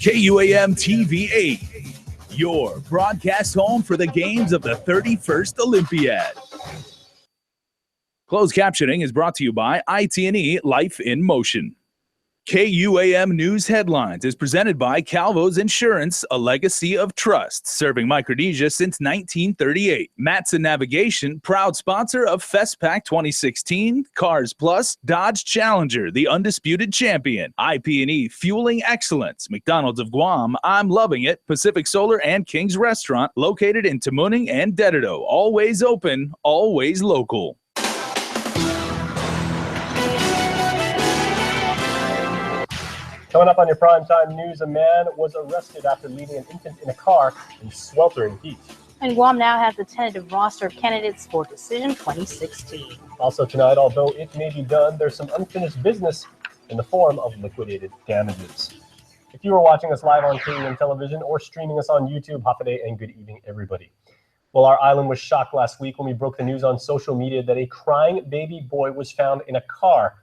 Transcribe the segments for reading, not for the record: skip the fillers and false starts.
KUAM TV8, your broadcast home for the games of the 31st Olympiad. Closed captioning is brought to you by IT&E Life in Motion. KUAM News Headlines is presented by Calvo's Insurance, a legacy of trust, serving Micronesia since 1938. Matson Navigation, proud sponsor of FestPac 2016, Cars Plus, Dodge Challenger, the undisputed champion, IP&E Fueling Excellence, McDonald's of Guam, I'm Loving It, Pacific Solar and King's Restaurant, located in Tamuning and Dededo. Always open, always local. Coming up on your primetime news, a man was arrested after leaving an infant in a car in sweltering heat. And Guam now has the tentative roster of candidates for Decision 2016. Also tonight, although it may be done, there's some unfinished business in the form of liquidated damages. If you are watching us live on KUAM television or streaming us on YouTube, Hafaday and good evening, everybody. Well, our island was shocked last week when we broke the news on social media that a crying baby boy was found in a car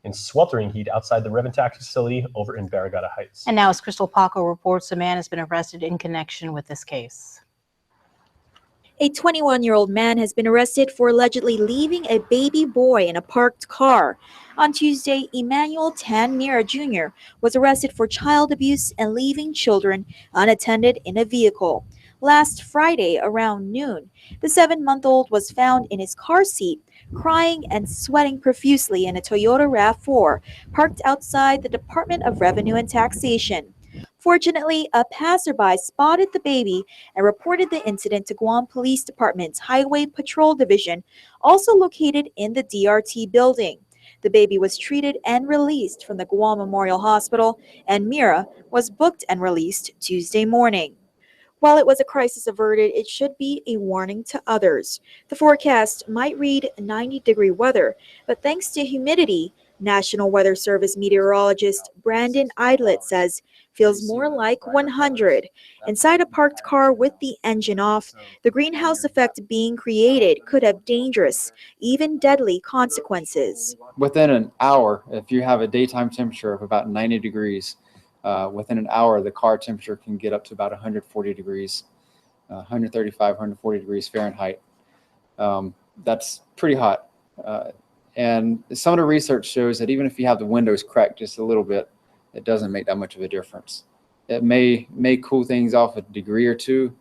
in sweltering heat outside the Reventac facility over in Barragata Heights. And now, as Crystal Paco reports, a man has been arrested in connection with this case. A 21-year-old man has been arrested for allegedly leaving a baby boy in a parked car. On Tuesday, Emmanuel Tan Mira Jr. was arrested for child abuse and leaving children unattended in a vehicle. Last Friday, around noon, the 7-month-old was found in his car seat, crying and sweating profusely in a Toyota RAV4 parked outside the Department of Revenue and Taxation. Fortunately, a passerby spotted the baby and reported the incident to Guam Police Department's Highway Patrol Division, also located in the DRT building. The baby was treated and released from the Guam Memorial Hospital, and Mira was booked and released Tuesday morning. While it was a crisis averted, it should be a warning to others. The forecast might read 90-degree weather, but thanks to humidity, National Weather Service meteorologist Brandon Idlet says feels more like 100. Inside a parked car with the engine off, the greenhouse effect being created could have dangerous, even deadly consequences. Within an hour, if you have a daytime temperature of about 90 degrees, within an hour, the car temperature can get up to about 140 degrees, 135, 140 degrees Fahrenheit. That's pretty hot. And some of the research shows that even if you have the windows cracked just a little bit, it doesn't make that much of a difference. It may cool things off a degree or two,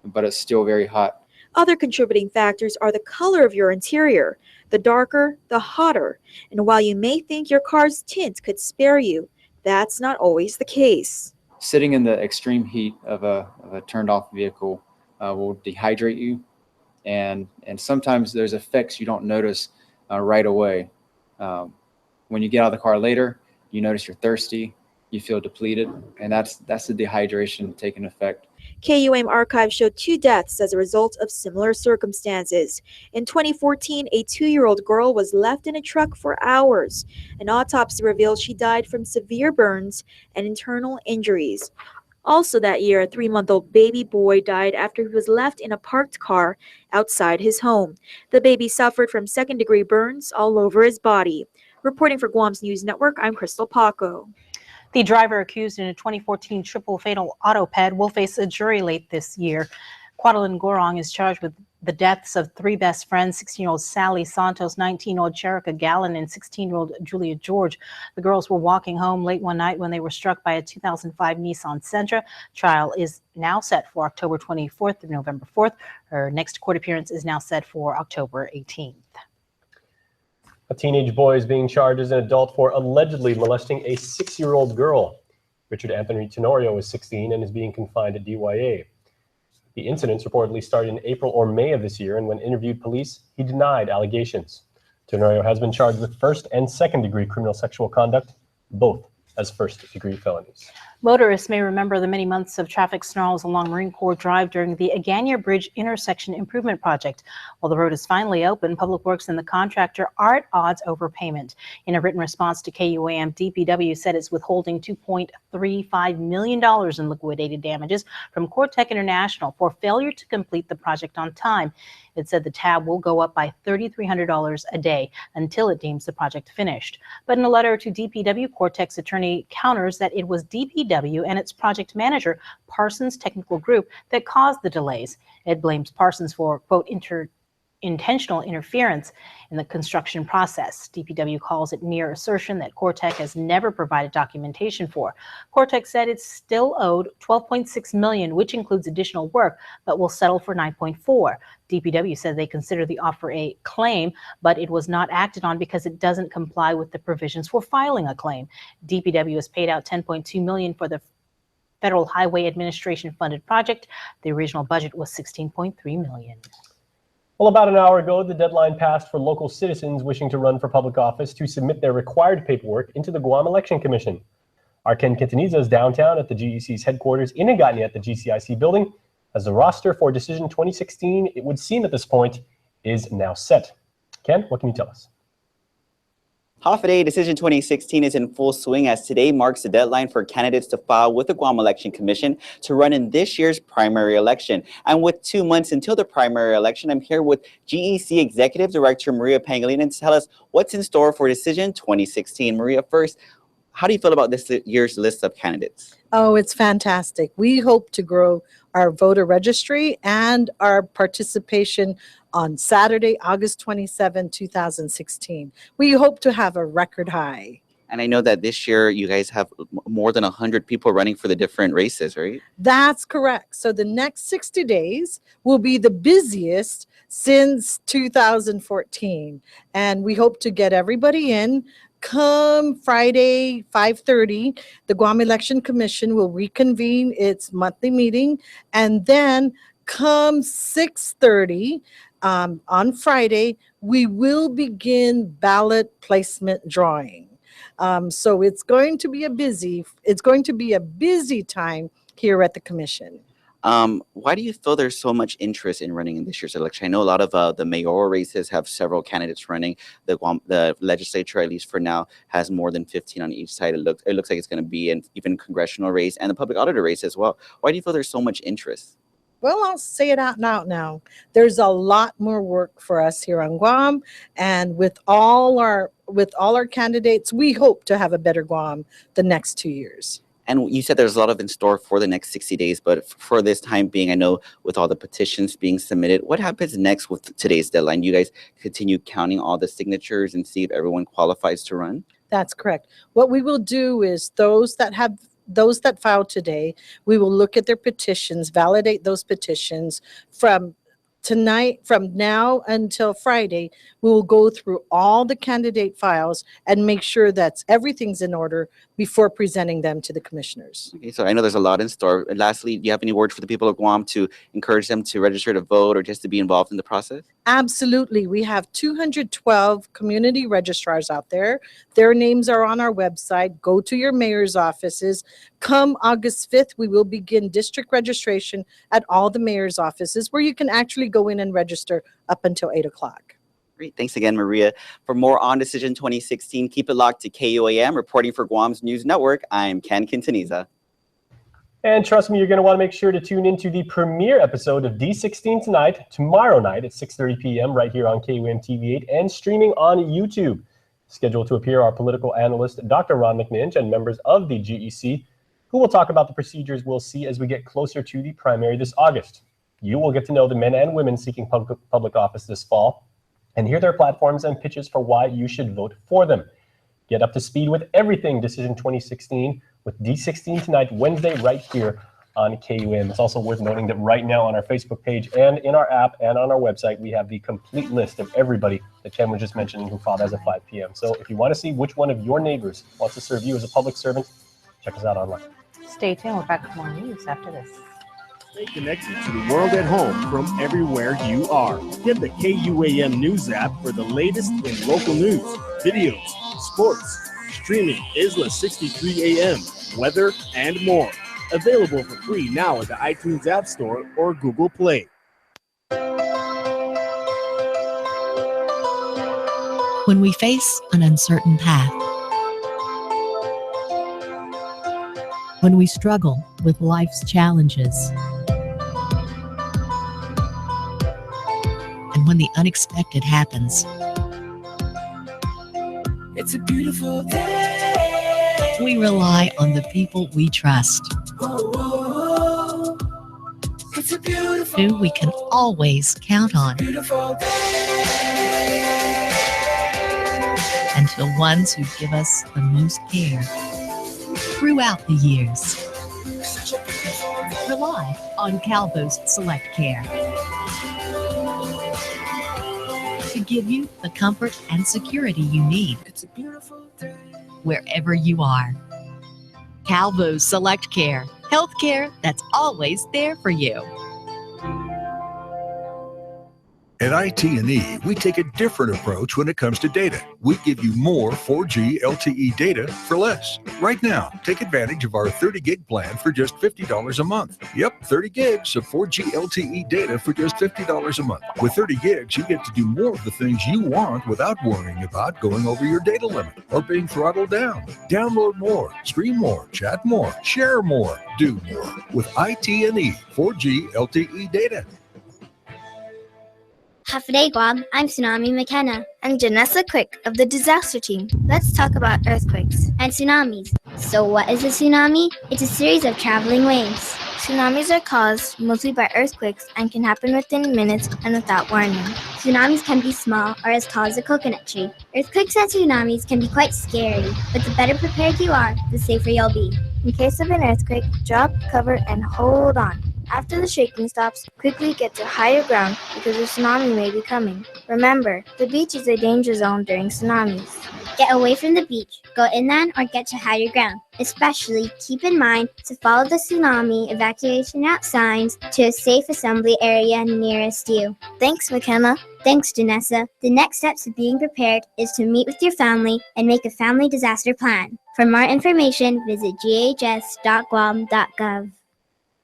but it's still very hot. Other contributing factors are the color of your interior. The darker, the hotter. And while you may think your car's tint could spare you, that's not always the case. Sitting in the extreme heat of a turned off vehicle will dehydrate you, and sometimes there's effects you don't notice right away. When you get out of the car later, you notice you're thirsty, you feel depleted, and that's the dehydration taking effect. KUAM archives showed 2 deaths as a result of similar circumstances. In 2014, a 2-year-old girl was left in a truck for hours. An autopsy revealed she died from severe burns and internal injuries. Also that year, a 3-month-old baby boy died after he was left in a parked car outside his home. The baby suffered from second-degree burns all over his body. Reporting for Guam's News Network, I'm Crystal Paco. The driver accused in a 2014 triple fatal autoped will face a jury late this year. Quadalin Gorong is charged with the deaths of 3 best friends, 16-year-old Sally Santos, 19-year-old Cherica Gallen, and 16-year-old Julia George. The girls were walking home late one night when they were struck by a 2005 Nissan Sentra. Trial is now set for October 24th through November 4th. Her next court appearance is now set for October 18th. A teenage boy is being charged as an adult for allegedly molesting a 6-year-old girl. Richard Anthony Tenorio is 16 and is being confined at DYA. The incidents reportedly started in April or May of this year, and when interviewed police, he denied allegations. Tenorio has been charged with 1st and 2nd-degree criminal sexual conduct, both as 1st-degree felonies. Motorists may remember the many months of traffic snarls along Marine Corps Drive during the Agania Bridge intersection improvement project. While the road is finally open, Public Works and the contractor are at odds over payment. In a written response to KUAM, DPW said it's withholding $2.35 million in liquidated damages from Cortec International for failure to complete the project on time. It said the tab will go up by $3,300 a day until it deems the project finished. But in a letter to DPW, Cortec's attorney counters that it was DPW and its project manager, Parsons Technical Group, that caused the delays. It blames Parsons for, quote, intentional interference in the construction process. DPW calls it mere assertion that Cortec has never provided documentation for. Cortec said it's still owed $12.6 million, which includes additional work, but will settle for $9.4. DPW said they consider the offer a claim, but it was not acted on because it doesn't comply with the provisions for filing a claim. DPW has paid out $10.2 million for the Federal Highway Administration funded project. The original budget was $16.3 million. Well, about an hour ago, the deadline passed for local citizens wishing to run for public office to submit their required paperwork into the Guam Election Commission. Our Ken Quintanilla is downtown at the GEC's headquarters in Agania at the GCIC building, as the roster for Decision 2016, it would seem at this point, is now set. Ken, what can you tell us? Hafa Decision 2016 is in full swing as today marks the deadline for candidates to file with the Guam Election Commission to run in this year's primary election. And with 2 months until the primary election, I'm here with GEC Executive Director Maria Pangilinan to tell us what's in store for Decision 2016. Maria, first, how do you feel about this year's list of candidates? Oh, it's fantastic. We hope to grow our voter registry and our participation on Saturday, August 27, 2016. We hope to have a record high. And I know that this year you guys have more than 100 people running for the different races, right? That's correct. So the next 60 days will be the busiest since 2014. And we hope to get everybody in. Come Friday, 5:30, the Guam Election Commission will reconvene its monthly meeting. And then come 6:30 on Friday, we will begin ballot placement drawing. So it's going to be a busy time here at the commission. Why do you feel there's so much interest in running in this year's election? I know a lot of the mayoral races have several candidates running. The legislature, at least for now, has more than 15 on each side. It looks like it's going to be an even congressional race and the public auditor race as well. Why do you feel there's so much interest? Well, I'll say it out now. There's a lot more work for us here on Guam, and with all our candidates, we hope to have a better Guam the next 2 years. And you said there's a lot of in store for the next 60 days, but for this time being, I know with all the petitions being submitted, what happens next with today's deadline? You guys continue counting all the signatures and see if everyone qualifies to run? That's correct. What we will do is those that filed today, we will look at their petitions, validate those petitions. From now until Friday, we will go through all the candidate files and make sure that everything's in order before presenting them to the commissioners. Okay, so I know there's a lot in store. And lastly, do you have any word for the people of Guam to encourage them to register to vote or just to be involved in the process? Absolutely. We have 212 community registrars out there. Their names are on our website. Go to your mayor's offices. Come August 5th, we will begin district registration at all the mayor's offices where you can actually go in and register up until 8 o'clock. Great. Thanks again, Maria. For more on Decision 2016, keep it locked to KUAM. Reporting for Guam's News Network, I'm Ken Quintanilla. And trust me, you're going to want to make sure to tune into the premiere episode of D16 tonight, tomorrow night at 6:30 p.m. right here on KUAM TV 8 and streaming on YouTube. Scheduled to appear are political analyst Dr. Ron McNinch and members of the GEC, who will talk about the procedures we'll see as we get closer to the primary this August. You will get to know the men and women seeking public office this fall and hear their platforms and pitches for why you should vote for them. Get up to speed with everything Decision 2016 with D16 tonight, Wednesday, right here on KUAM. It's also worth noting that right now on our Facebook page and in our app and on our website, we have the complete list of everybody that Ken was just mentioning who filed as of 5 p.m. So if you want to see which one of your neighbors wants to serve you as a public servant, check us out online. Stay tuned. We're back with more news after this. Stay connected to the world at home from everywhere you are. Get the KUAM News app for the latest in local news, videos, sports, streaming Isla 63 AM, weather, and more. Available for free now at the iTunes App Store or Google Play. When we face an uncertain path, when we struggle with life's challenges, and when the unexpected happens, it's a beautiful day. We rely on the people we trust, it's a beautiful, who we can always count on, and the ones who give us the most care throughout the years. Rely on Calvo's Select Care to give you the comfort and security you need. It's a beautiful day. Wherever you are. Calvo's Select Care, healthcare that's always there for you. At IT&E, we take a different approach when it comes to data. We give you more 4G LTE data for less. Right now, take advantage of our 30 gig plan for just $50 a month. Yep, 30 gigs of 4G LTE data for just $50 a month. With 30 gigs, you get to do more of the things you want without worrying about going over your data limit or being throttled down. Download more, stream more, chat more, share more, do more with IT&E 4G LTE data. Hafaday Guam, I'm Tsunami McKenna. I'm Janessa Quick of the disaster team. Let's talk about earthquakes and tsunamis. So what is a tsunami? It's a series of traveling waves. Tsunamis are caused mostly by earthquakes and can happen within minutes and without warning. Tsunamis can be small or as tall as a coconut tree. Earthquakes and tsunamis can be quite scary, but the better prepared you are, the safer you'll be. In case of an earthquake, drop, cover, and hold on. After the shaking stops, quickly get to higher ground because a tsunami may be coming. Remember, the beach is a danger zone during tsunamis. Get away from the beach, go inland, or get to higher ground. Especially keep in mind to follow the tsunami evacuation route signs to a safe assembly area nearest you. Thanks, McKenna. Thanks, Janessa. The next step to being prepared is to meet with your family and make a family disaster plan. For more information, visit ghs.guam.gov.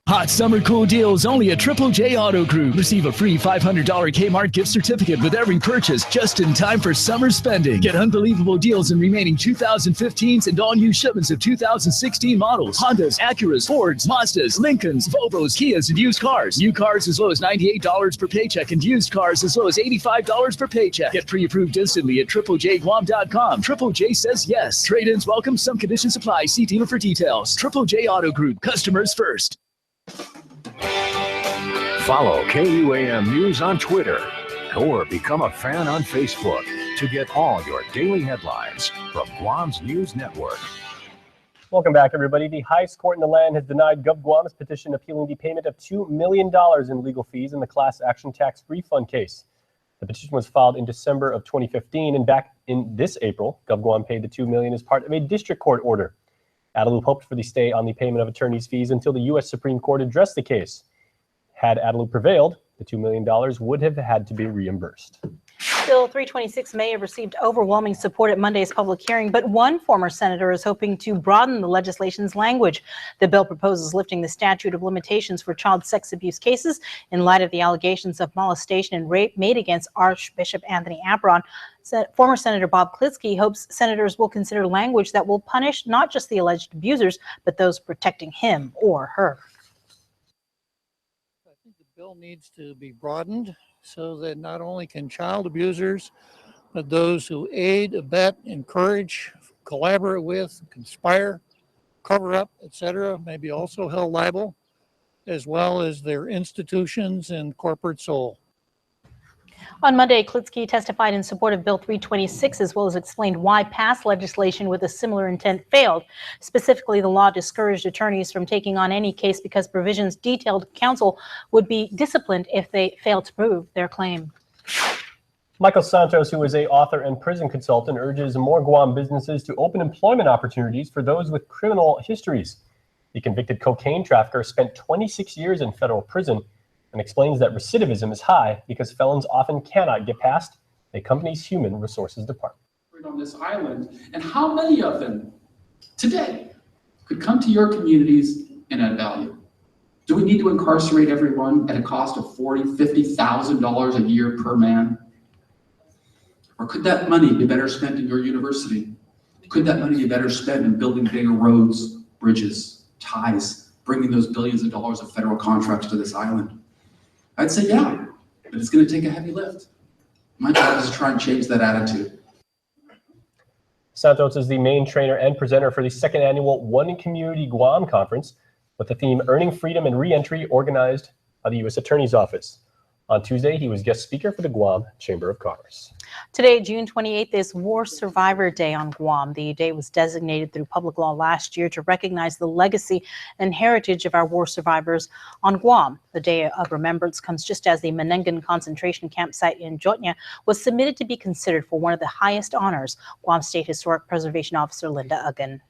Hot summer cool deals only at Triple J Auto Group. Receive a free $500 Kmart gift certificate with every purchase just in time for summer spending. Get unbelievable deals in remaining 2015s and all new shipments of 2016 models. Hondas, Acuras, Fords, Mazdas, Lincolns, Volvos, Kias, and used cars. New cars as low as $98 per paycheck and used cars as low as $85 per paycheck. Get pre-approved instantly at triplejguam.com. Triple J says yes. Trade-ins welcome. Some conditions apply. See dealer for details. Triple J Auto Group. Customers first. Follow KUAM News on Twitter or become a fan on Facebook to get all your daily headlines from Guam's news network. Welcome back, everybody. The highest court in the land has denied GovGuam's petition appealing the payment of $2 million in legal fees in the class action tax refund case. The petition was filed in December of 2015, and back in this April, GovGuam paid the $2 million as part of a district court order. Adelup hoped for the stay on the payment of attorney's fees until the U.S. Supreme Court addressed the case. Had Adelup prevailed, the $2 million would have had to be reimbursed. Bill 326 may have received overwhelming support at Monday's public hearing, but one former senator is hoping to broaden the legislation's language. The bill proposes lifting the statute of limitations for child sex abuse cases in light of the allegations of molestation and rape made against Archbishop Anthony Abron. Former Senator Bob Klitsky hopes senators will consider language that will punish not just the alleged abusers, but those protecting him or her. I think the bill needs to be broadened so that not only can child abusers, but those who aid, abet, encourage, collaborate with, conspire, cover up, etc., may be also held liable, as well as their institutions and corporate soul. On Monday, Klitsky testified in support of Bill 326, as well as explained why past legislation with a similar intent failed. Specifically, the law discouraged attorneys from taking on any case because provisions detailed counsel would be disciplined if they failed to prove their claim. Michael Santos, who is an author and prison consultant, urges more Guam businesses to open employment opportunities for those with criminal histories. The convicted cocaine trafficker spent 26 years in federal prison and explains that recidivism is high because felons often cannot get past a company's human resources department. On this island, and how many of them today could come to your communities and add value? Do we need to incarcerate everyone at a cost of $40,000, $50,000 a year per man? Or could that money be better spent in your university? Could that money be better spent in building bigger roads, bridges, ties, bringing those billions of dollars of federal contracts to this island? I'd say yeah, but it's going to take a heavy lift. My job is to try and change that attitude. Santos is the main trainer and presenter for the second annual One Community Guam Conference with the theme Earning Freedom and Reentry, organized by the U.S. Attorney's Office. On Tuesday, he was guest speaker for the Guam Chamber of Commerce. Today, June 28th, is War Survivor Day on Guam. The day was designated through public law last year to recognize the legacy and heritage of our war survivors on Guam. The Day of Remembrance comes just as the Menengan concentration campsite in Jotnya was submitted to be considered for one of the highest honors. Guam State Historic Preservation Officer Linda Uggan.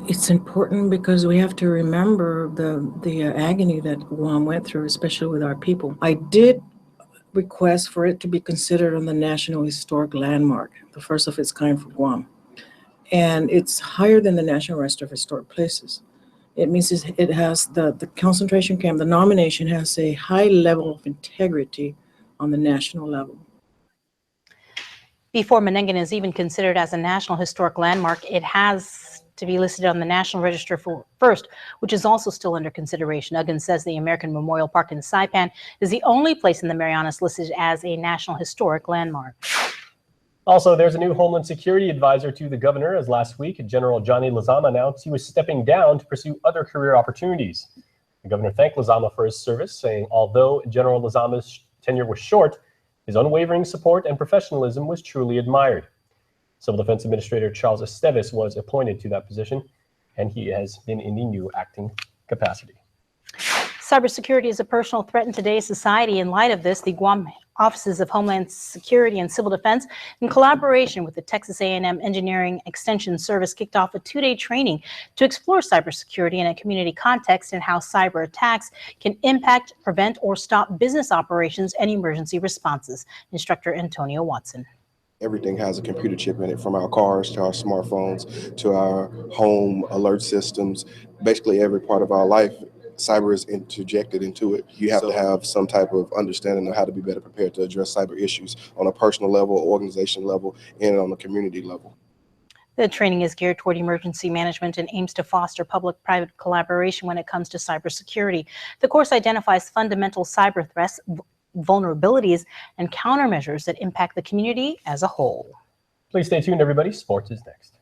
It's important because we have to remember the agony that Guam went through, especially with our people. I did request for it to be considered on the National Historic Landmark, the first of its kind for Guam. And it's higher than the National Register of Historic Places. It means it has the concentration camp, the nomination has a high level of integrity on the national level. Before Menengan is even considered as a National Historic Landmark, it has to be listed on the National Register first, which is also still under consideration. Uggan says the American Memorial Park in Saipan is the only place in the Marianas listed as a National Historic Landmark. Also, there's a new Homeland Security advisor to the governor, as last week, General Johnny Lizama announced he was stepping down to pursue other career opportunities. The governor thanked Lizama for his service, saying although General Lizama's tenure was short, his unwavering support and professionalism was truly admired. Civil Defense Administrator Charles Esteves was appointed to that position, and he has been in the new acting capacity. Cybersecurity is a personal threat in today's society. In light of this, the Guam Offices of Homeland Security and Civil Defense, in collaboration with the Texas A&M Engineering Extension Service, kicked off a two-day training to explore cybersecurity in a community context and how cyber attacks can impact, prevent, or stop business operations and emergency responses. Instructor Antonio Watson. Everything has a computer chip in it, from our cars to our smartphones to our home alert systems. Basically, every part of our life, cyber is interjected into it. You have to have some type of understanding of how to be better prepared to address cyber issues on a personal level, organization level, and on a community level. The training is geared toward emergency management and aims to foster public-private collaboration when it comes to cybersecurity. The course identifies fundamental cyber threats, vulnerabilities, and countermeasures that impact the community as a whole. Please stay tuned, everybody. Sports is next.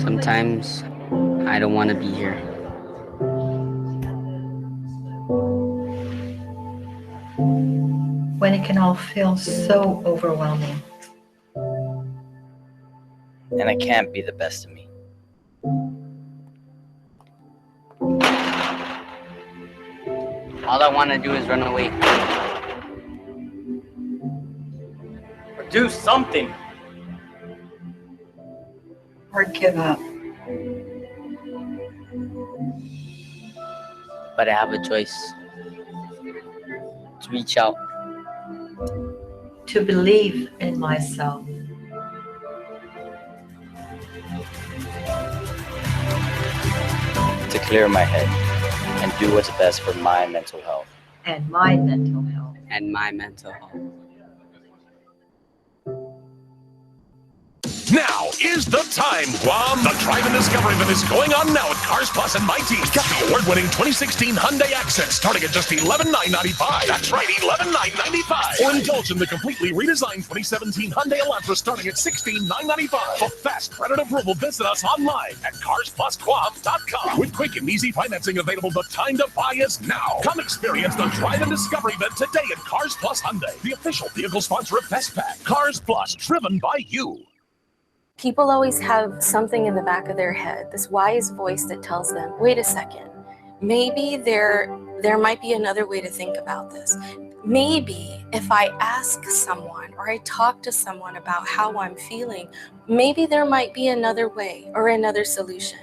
Sometimes I don't want to be here. When it can all feel so overwhelming. And I can't be the best of me. All I want to do is run away. Or do something. Or give up. But I have a choice. To reach out. To believe in myself. To clear my head. And do what's best for my mental health. And my mental health. And my mental health. Now is the time, Guam. The Drive and Discovery event is going on now at Cars Plus and My Team. Get the award-winning 2016 Hyundai Accent starting at just $11,995. That's right, $11,995. Or indulge in the completely redesigned 2017 Hyundai Elantra starting at $16,995. For fast credit approval, visit us online at carsplusguam.com. With quick and easy financing available, the time to buy is now. Come experience the Drive and Discovery event today at Cars Plus Hyundai, the official vehicle sponsor of FestPack. Cars Plus, driven by you. People always have something in the back of their head, this wise voice that tells them, wait a second, maybe there might be another way to think about this. Maybe if I ask someone or I talk to someone about how I'm feeling, maybe there might be another way or another solution.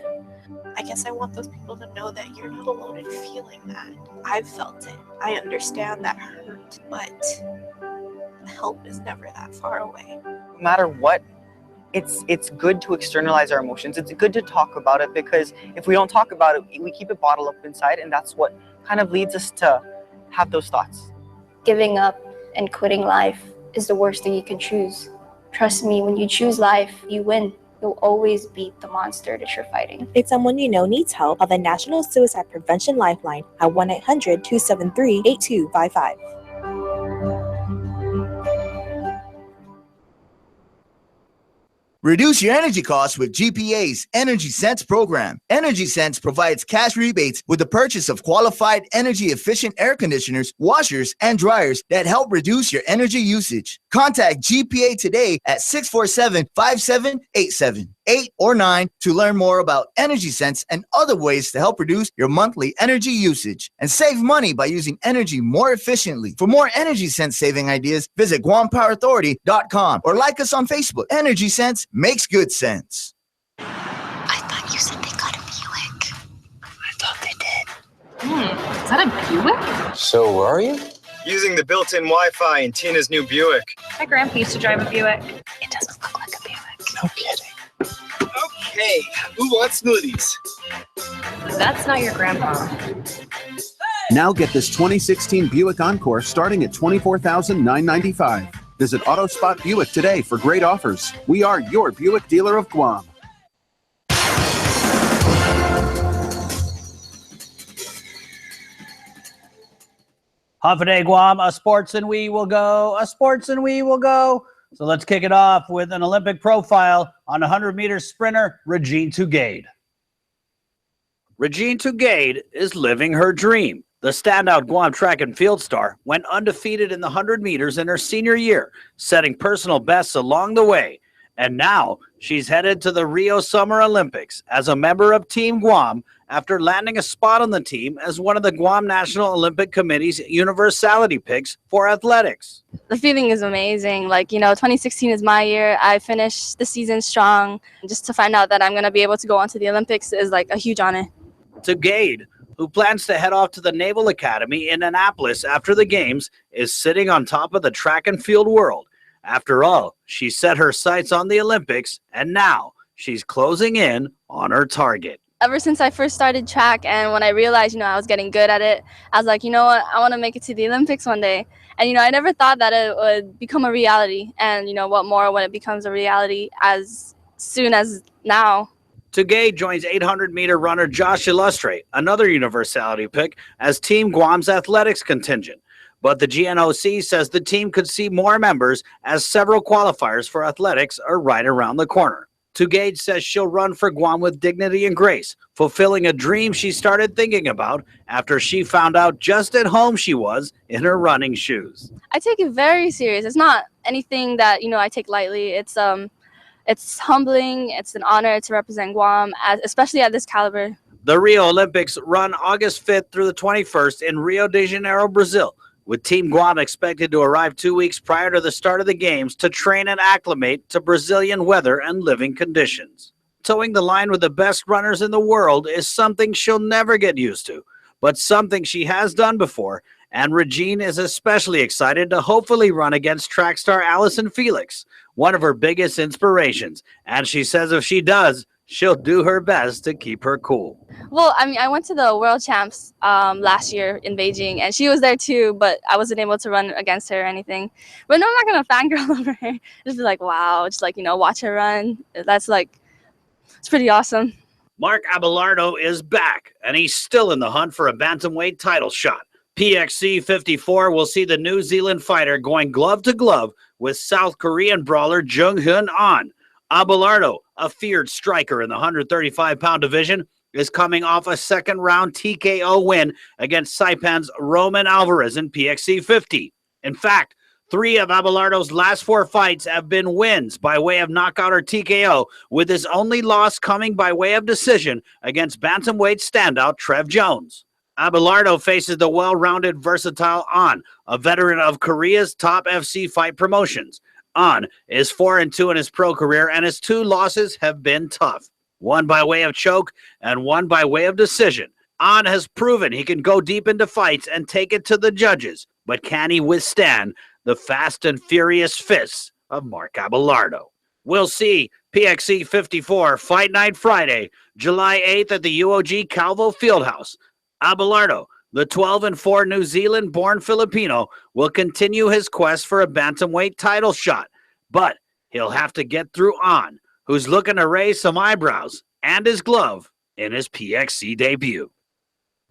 I guess I want those people to know that you're not alone in feeling that. I've felt it. I understand that hurt, but help is never that far away. matter what, it's good to externalize our emotions. It's good to talk about it, because if we don't talk about it, we keep it bottled up inside, and that's what kind of leads us to have those thoughts. Giving up and quitting life is the worst thing you can choose. Trust me, when you choose life, you win. You'll always beat the monster that you're fighting. If someone you know needs help, call the National Suicide Prevention Lifeline at 1-800-273-8255. Reduce your energy costs with GPA's Energy Sense program. Energy Sense provides cash rebates with the purchase of qualified energy-efficient air conditioners, washers, and dryers that help reduce your energy usage. Contact GPA today at 647-5787, 8 or 9 to learn more about Energy Sense and other ways to help reduce your monthly energy usage and save money by using energy more efficiently. For more Energy Sense saving ideas, visit GuamPowerAuthority.com or like us on Facebook. Energy Sense makes good sense. I thought you said they got a Buick. I thought they did. Is that a Buick? So where are you? Using the built-in Wi-Fi in Tina's new Buick. My grandpa used to drive a Buick. It doesn't look like a Buick. No kidding. Okay, who wants smoothies? That's not your grandpa. Now get this 2016 Buick Encore starting at $24,995. Visit AutoSpot Buick today for great offers. We are your Buick dealer of Guam. Hafaday Guam, a sports and we will go, a sports and we will go. So let's kick it off with an Olympic profile on 100-meter sprinter, Regine Tugade. Regine Tugade is living her dream. The standout Guam track and field star went undefeated in the 100 meters in her senior year, setting personal bests along the way. And now she's headed to the Rio Summer Olympics as a member of Team Guam after landing a spot on the team as one of the Guam National Olympic Committee's universality picks for athletics. The feeling is amazing. 2016 is my year. I finished the season strong. Just to find out that I'm going to be able to go on to the Olympics is a huge honor. Tugade, who plans to head off to the Naval Academy in Annapolis after the games, is sitting on top of the track and field world. After all, she set her sights on the Olympics, and now she's closing in on her target. Ever since I first started track and when I realized, I was getting good at it, I was like, you know what, I want to make it to the Olympics one day. And, I never thought that it would become a reality. And, what more when it becomes a reality as soon as now. Tugade joins 800-meter runner Josh Illustre, another universality pick, as Team Guam's athletics contingent. But the GNOC says the team could see more members as several qualifiers for athletics are right around the corner. Tugade says she'll run for Guam with dignity and grace, fulfilling a dream she started thinking about after she found out just at home she was in her running shoes. I take it very serious. It's not anything that, I take lightly. It's humbling. It's an honor to represent Guam, especially at this caliber. The Rio Olympics run August 5th through the 21st in Rio de Janeiro, Brazil, with Team Guam expected to arrive 2 weeks prior to the start of the games to train and acclimate to Brazilian weather and living conditions. Towing the line with the best runners in the world is something she'll never get used to, but something she has done before, and Regine is especially excited to hopefully run against track star Allison Felix, one of her biggest inspirations, and she says if she does, she'll do her best to keep her cool. Well, I went to the World Champs last year in Beijing, and she was there too, but I wasn't able to run against her or anything. But no, I'm not going to fangirl over her. Just be like, wow, just watch her run. That's it's pretty awesome. Mark Abelardo is back, and he's still in the hunt for a bantamweight title shot. PXC 54 will see the New Zealand fighter going glove to glove with South Korean brawler Jung-Hoon Ahn. Abelardo, a feared striker in the 135-pound division, is coming off a second-round TKO win against Saipan's Roman Alvarez in PXC 50. In fact, 3 of Abelardo's last 4 fights have been wins by way of knockout or TKO, with his only loss coming by way of decision against bantamweight standout Trev Jones. Abelardo faces the well-rounded, versatile Ahn, a veteran of Korea's top FC fight promotions. Ahn is 4-2 in his pro career, and his 2 losses have been tough. One by way of choke and one by way of decision. Ahn has proven he can go deep into fights and take it to the judges, but can he withstand the fast and furious fists of Mark Abelardo. We'll see PXC 54 Fight Night Friday, July 8th at the UOG Calvo Fieldhouse. Abelardo, the 12-4 New Zealand-born Filipino, will continue his quest for a bantamweight title shot, but he'll have to get through An, who's looking to raise some eyebrows and his glove in his PXC debut.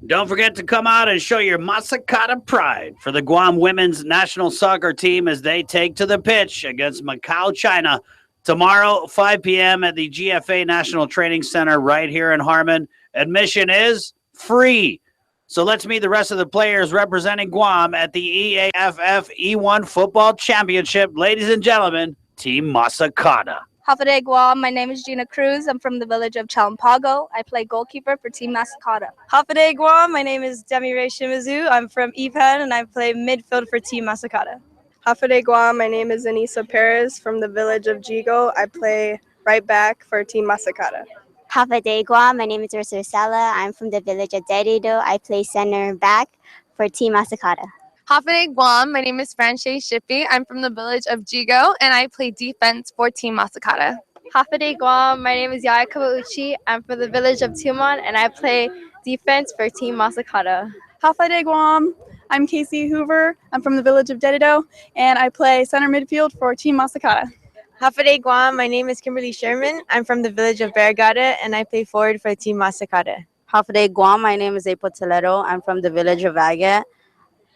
Don't forget to come out and show your Masakata pride for the Guam women's national soccer team as they take to the pitch against Macau, China, tomorrow, 5 p.m. at the GFA National Training Center right here in Harmon. Admission is free. So let's meet the rest of the players representing Guam at the EAFF E1 Football Championship. Ladies and gentlemen, Team Masakata. Hafade Guam, my name is Gina Cruz. I'm from the village of Chalampago. I play goalkeeper for Team Masakata. Hafade Guam, my name is Demiray Shimizu. I'm from Ipan and I play midfield for Team Masakata. Hafade Guam, my name is Anissa Perez from the village of Jigo. I play right back for Team Masakata. Hafade Guam, my name is Ursula Sala. I'm from the village of Derido. I play center back for Team Masakata. Hafade Guam, my name is Franche Shippy. I'm from the village of Jigo, and I play defense for Team Masakata. Hafade Guam, my name is Yaya Kawauchi. I'm from the village of Tumon, and I play defense for Team Masakata. Hafade Guam, I'm Casey Hoover. I'm from the village of Dedido, and I play center midfield for Team Masakata. Hafade Guam, my name is Kimberly Sherman. I'm from the village of Barragata, and I play forward for Team Masakata. Hafade Guam, my name is April Toledo. I'm from the village of Agate.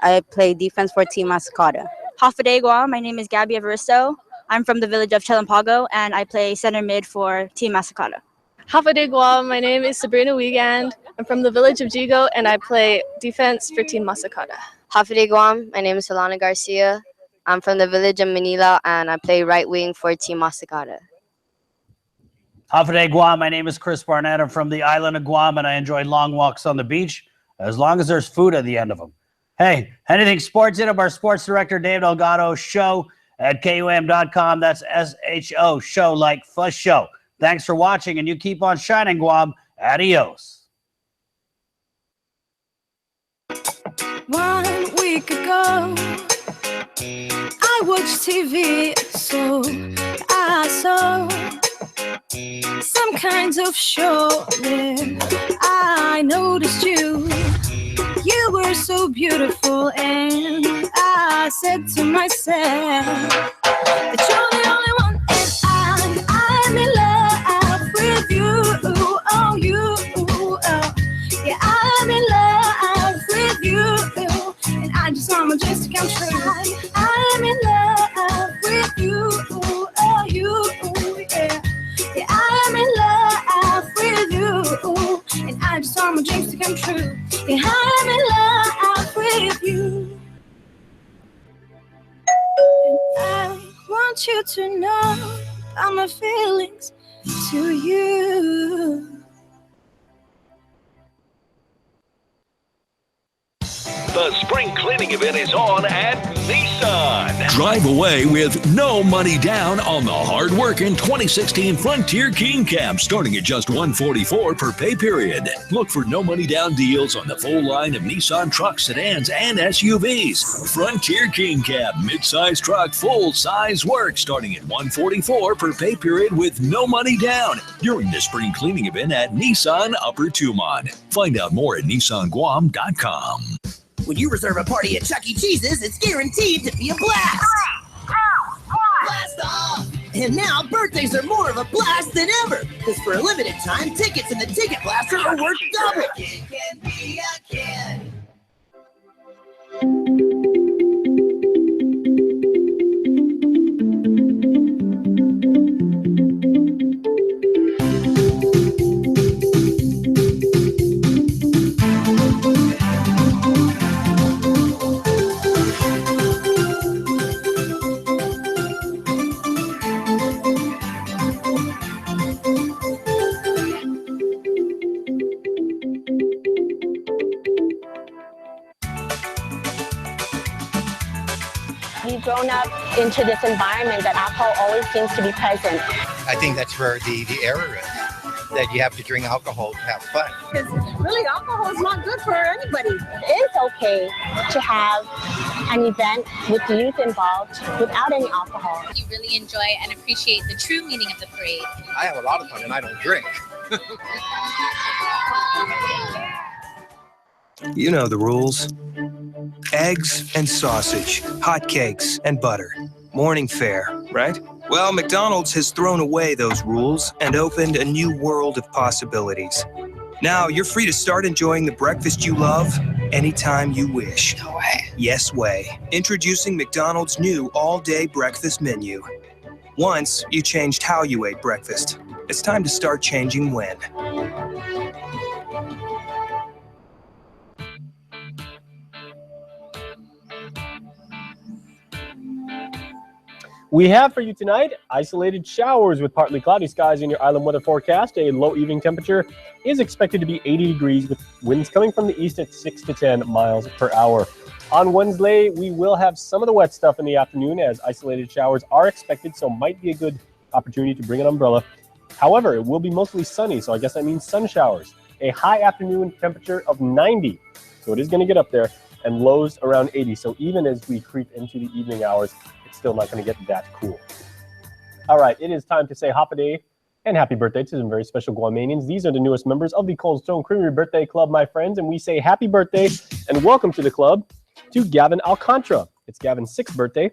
I play defense for Team Masakata. Hafade Guam, my name is Gabby Evaristo. I'm from the village of Chalampago, and I play center mid for Team Masakata. Hafade Guam, my name is Sabrina Wiegand. I'm from the village of Jigo, and I play defense for Team Masakata. Hafade Guam, my name is Solana Garcia. I'm from the village of Manila, and I play right wing for Team Masakata. Hafade Guam, my name is Chris Barnett. I'm from the island of Guam, and I enjoy long walks on the beach as long as there's food at the end of them. Hey, anything sports in of our sports director, Dave Delgado, show at KUAM.com. That's SHO, show like Fuzz Show. Thanks for watching, and you keep on shining, Guam. Adios. 1 week ago, I watched TV, so I saw some kinds of show there. I noticed you. You were so beautiful, and I said to myself that you're the only one, and I'm in love with you. Oh, you, oh, yeah, I'm in love with you, and I just want my dreams to come true. I'm in love with you. Oh, you, yeah, yeah, I'm in love with you, and I just want my dreams to come true. Yeah, I'm in love with you. And I want you to know all my feelings to you. The spring cleaning event is on at Nissan. Drive away with no money down on the hard-working 2016 Frontier King Cab, starting at just $144 per pay period. Look for no money down deals on the full line of Nissan trucks, sedans, and SUVs. Frontier King Cab, midsize truck, full-size work, starting at $144 per pay period with no money down during the spring cleaning event at Nissan Upper Tumon. Find out more at nissanguam.com. When you reserve a party at Chuck E. Cheese's, it's guaranteed to be a blast. Blast off! And now birthdays are more of a blast than ever, because for a limited time, tickets in the Ticket Blaster are worth double. Kid can be a kid. We've grown up into this environment that alcohol always seems to be present. I think that's where the error is. that you have to drink alcohol to have fun. Because really, alcohol is not good for anybody. It's okay to have an event with the youth involved without any alcohol. You really enjoy and appreciate the true meaning of the parade. I have a lot of fun and I don't drink. You know the rules. Eggs and sausage, hotcakes and butter. Morning fare, right? Well, McDonald's has thrown away those rules and opened a new world of possibilities. Now you're free to start enjoying the breakfast you love anytime you wish. No way. Yes way. Introducing McDonald's new all-day breakfast menu. Once you changed how you ate breakfast. It's time to start changing when. We have for you tonight isolated showers with partly cloudy skies in your island weather forecast. A low evening temperature is expected to be 80 degrees with winds coming from the east at 6 to 10 miles per hour. On Wednesday, we will have some of the wet stuff in the afternoon as isolated showers are expected, so might be a good opportunity to bring an umbrella. However, it will be mostly sunny, so I guess that means sun showers. A high afternoon temperature of 90, so it is going to get up there, and lows around 80. So even as we creep into the evening hours, still not going to get that cool. All right, it is time to say Hapaday and happy birthday to some very special Guamanians. These are the newest members of the Cold Stone Creamery Birthday Club, my friends, and we say happy birthday and welcome to the club to Gavin Alcantara. It's Gavin's 6th birthday,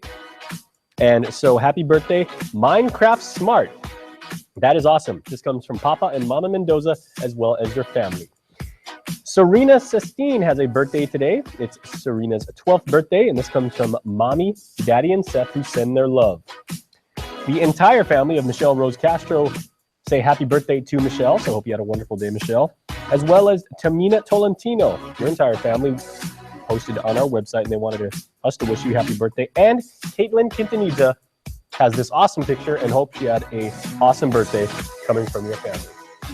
and so happy birthday, Minecraft Smart. That is awesome. This comes from Papa and Mama Mendoza as well as your family. Serena Sestine has a birthday today. It's Serena's 12th birthday, and this comes from Mommy, Daddy, and Seth, who send their love. The entire family of Michelle Rose Castro say happy birthday to Michelle, so I hope you had a wonderful day, Michelle. As well as Tamina Tolentino. Your entire family posted on our website, and they wanted us to wish you happy birthday. And Caitlin Quintanilla has this awesome picture and hope she had an awesome birthday coming from your family.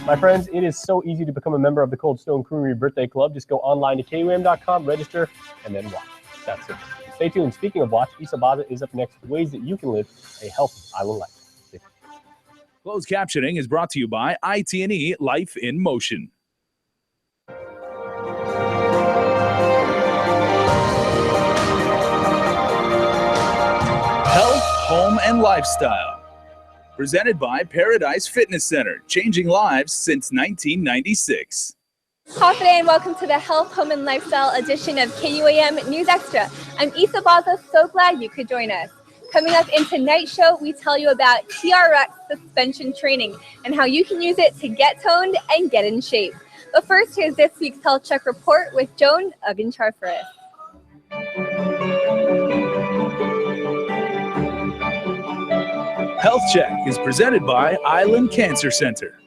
My friends, it is so easy to become a member of the Cold Stone Creamery Birthday Club. Just go online to KUAM.com, register, and then watch. That's it. Stay tuned. Speaking of watch, Isa Baza is up next with ways that you can live a healthy island life. Closed captioning is brought to you by IT&E Life in Motion. Health, home, and lifestyle. Presented by Paradise Fitness Center, changing lives since 1996. Hapaday and welcome to the Health, Home, and Lifestyle edition of KUAM News Extra. I'm Isa Baza, so glad you could join us. Coming up in tonight's show, we tell you about TRX suspension training and how you can use it to get toned and get in shape. But first, here's this week's Health Check Report with Joan Ugancharfaris. Health Check is presented by Island Cancer Center.